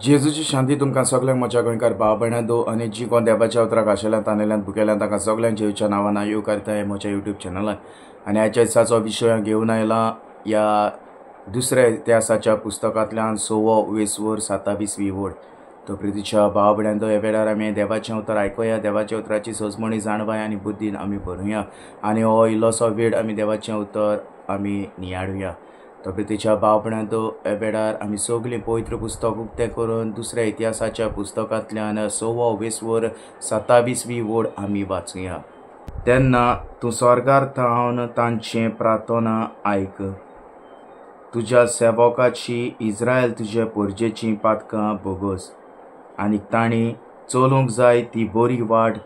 जेजूची शांती तुमकां सगळ्यांक म्हज्या गोंयकार भाव भयणांदो आनी जी कोण देवाच्या उतराक आशिल्ल्यान तानेल्यान भुकेल्यान तांकां सगळ्यांक जेजूच्या नांवान येव करता म्हज्या यूट्यूब चॅनलान। आनी आयच्या दिसाचो विशय घेवन आयला या दुसऱ्या इतिहासाच्या पुस्तकांतल्यान 6 वेसवर 27वी ओड। तो प्रितीच्या भाव भयणांदो, ह्या वेळार आमी देवाचें उतर आयकुया, देवाच्या उतराची सोजमणी जाणवाय आनी बुद्दीन आमी बरोवया आनी हो इल्लोसो वेळ आमी देवाचें उतर आमी नियाळुया। तो प्रितीच्या भाव भयणांदो, ह्या वेळार आमी सगळीं पवित्र पुस्तक उक्तें करून दुसऱ्या इतिहासाच्या पुस्तकांतल्यान 6 वेसवर 27वी ओड आमी वाचुया। तेन्ना तूं स्वर्गार थावन तांचें प्रार्थना आयक, तुज्या सेवकाची इस्रायल तुजे पोरजेचीं पातकां बोगोस आनी तांणी चलूंक जाय ती बरी वाट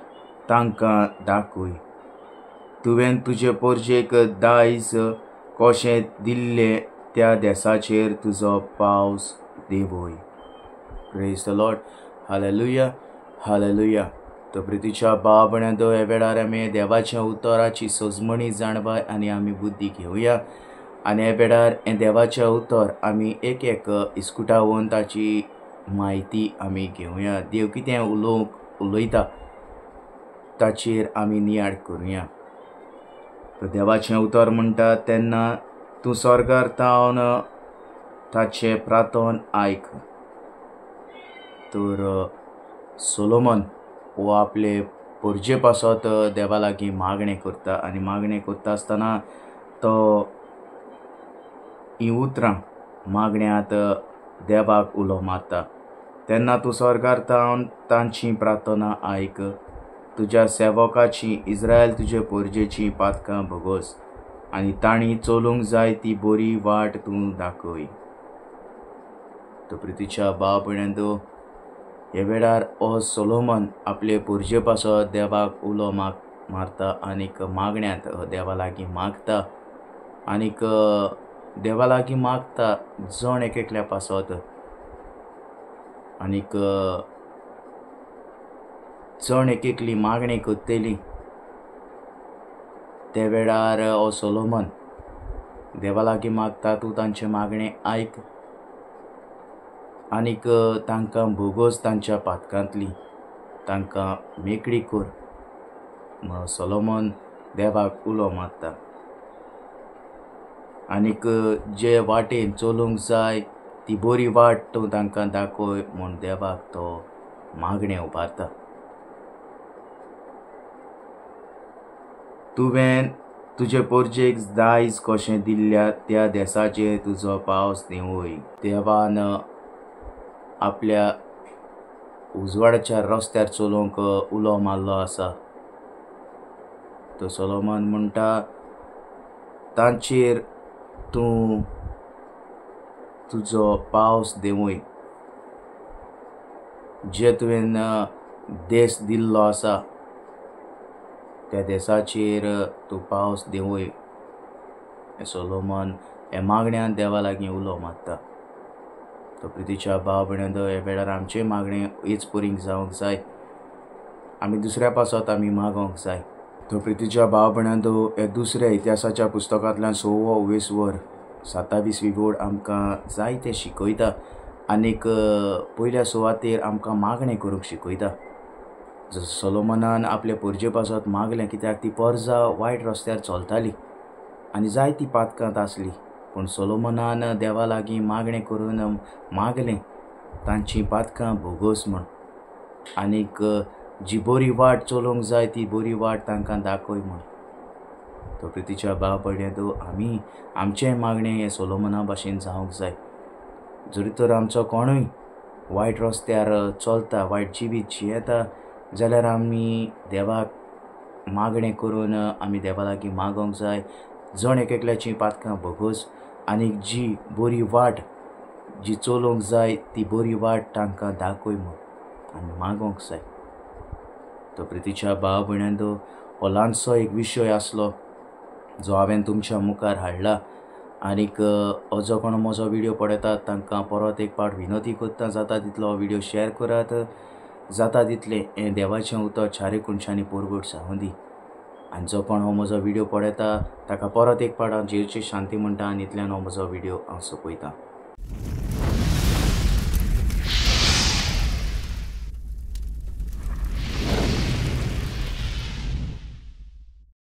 तांकां दाखय। तुवें तुजे पोरजेक दायज कशें दिल्लें त्या देसाचेर तुजो पावस देंवय। Praise the Lord, hallelujah hallelujah. तो प्रितीच्या भाव भयणांदो, ह्या वेळार आमी देवाच्या उतराची सोजमणी जाणवाय आनी आमी बुद्धी घेवया। आनी ह्या वेळार हें देवाचें उतर आमी एक एक इस्कुटावून ताची म्हायती आमी घेवया। देव कितें उलयता ताचेर आमी नियाळ करुया। देवाचें उतर म्हणटा, तेन्ना तूं स्वर्गार थावन ताचें प्रार्थन आयक। तर सोलोमन हो आपले पोरजे पासत देवा लागीं मागणें करता आनी मागणें करता आसतना तो हीं उतरां मागण्यांत देवाक उलो मारता। तेन्ना तूं स्वर्गार थावन तांची प्रार्थना आयक, तुज्या सेवकाची इस्रायल तुजे पोरजेचीं पातकां बोगोस आनी तांणी चलूंक जाय ती बरी वाट तूं दाखय। तो प्रितीच्या भाव भयणांदो, ह्या वेळार हो सोलोमन आपले पोरजे पासत देवाक उलो मारता आनीक मागण्यांत देवा लागीं मागता आनीक देवा लागीं मागता जण एकल्या पासत आनीक जण एकली मागणी करतली। त्या वेळार हो सोलोमन देवा लागीं मागता, तूं तांचे मागणें आयक आनीक तांकां बोगोस तांच्या पातकांतली तांकां मेकळी कर। म्हूण सोलोमन देवाक उलो मारता आनीक जे वाटेन चलूंक जाय ती बरी वाट तूं तांकां दाखय म्हूण देवाक तो मागणें उबारता। तुवें तुजे पोरजेक दायज कशें दिल्ल्या त्या देसाचेर तुजो पावस देंवय। देवान आपल्या उजवाडाच्या रस्त्यार चलोवंक उलो मारलो आसा। तो सोलोमन म्हणटा, तांचेर तूं तुजो पावस देंवय। जे तुवें देस दिल्लो आसा त्या देसाचेर तूं पावस देंवय। सोलोमन हे मागण्यांत देवा लागीं उलो मारता। तो प्रितीच्या भाव भयणांदो, ह्या वेळार आमचे मागणें हेच परींक जावंक जाय, आमी दुसऱ्या पासत आमी मागोंक जाय। तो प्रितीच्या भाव भयणांदो, हे दुसऱ्या इतिहासाच्या पुस्तकांतल्यान 6 वेसवर 27वी ओड आमकां जायतें शिकयता आनीक पयल्या सुवातेर आमकां मागणें करूंक शिकयता। सोलोमनान आपल्या पोरजे पासत मागलें, कित्याक ती परजा वायट रस्त्यार चलताली आनी जायतीं पातकांत आसली, पूण सोलोमनान देवा लागीं मागणें करून मागलें तांचीं पातकां बोगोस म्हूण आनीक जी बरी वाट चलोवंक जाय ती बरी वाट तांकां दाखय म्हूण। तो प्रितीच्या भाव भयणांदो, आमी आमचें मागणें हें सोलोमना भाशेन जावंक जाय। जरी तर आमचो कोणूय वायट रस्त्यार चलता, वायट जिवीत जियेता, जाल्यार आमी देवाक मागणें करून आमी देवा लागीं मागोंक जाय, जण एकल्याचीं पातकां बोगोस आनीक जी बरी वाट जी चलोवंक जाय ती बरी वाट तांकां दाखय म्हूण आमी मागोंक जाय। तो प्रितीच्या भाव भयणांदो, हो ल्हानसो एक विशय आसलो जो हांवें तुमच्या मुखार हाडला आनीक हो जो कोण म्हजो व्हिडिओ पळयतात तांकां परत एक पावट विनंती करता, जाता तितलो हो व्हिडिओ शेअर करात, जाता तितलें हें देवाचें उतर चारय कोनशांनी परगट जावं दी। आनी जो कोण हो म्हजो व्हिडिओ पळयता ताका परत एक पावट हांव जेजूची शांती म्हणटा आनी इतल्यान हो म्हजो व्हिडिओ हांव सोंपयतां।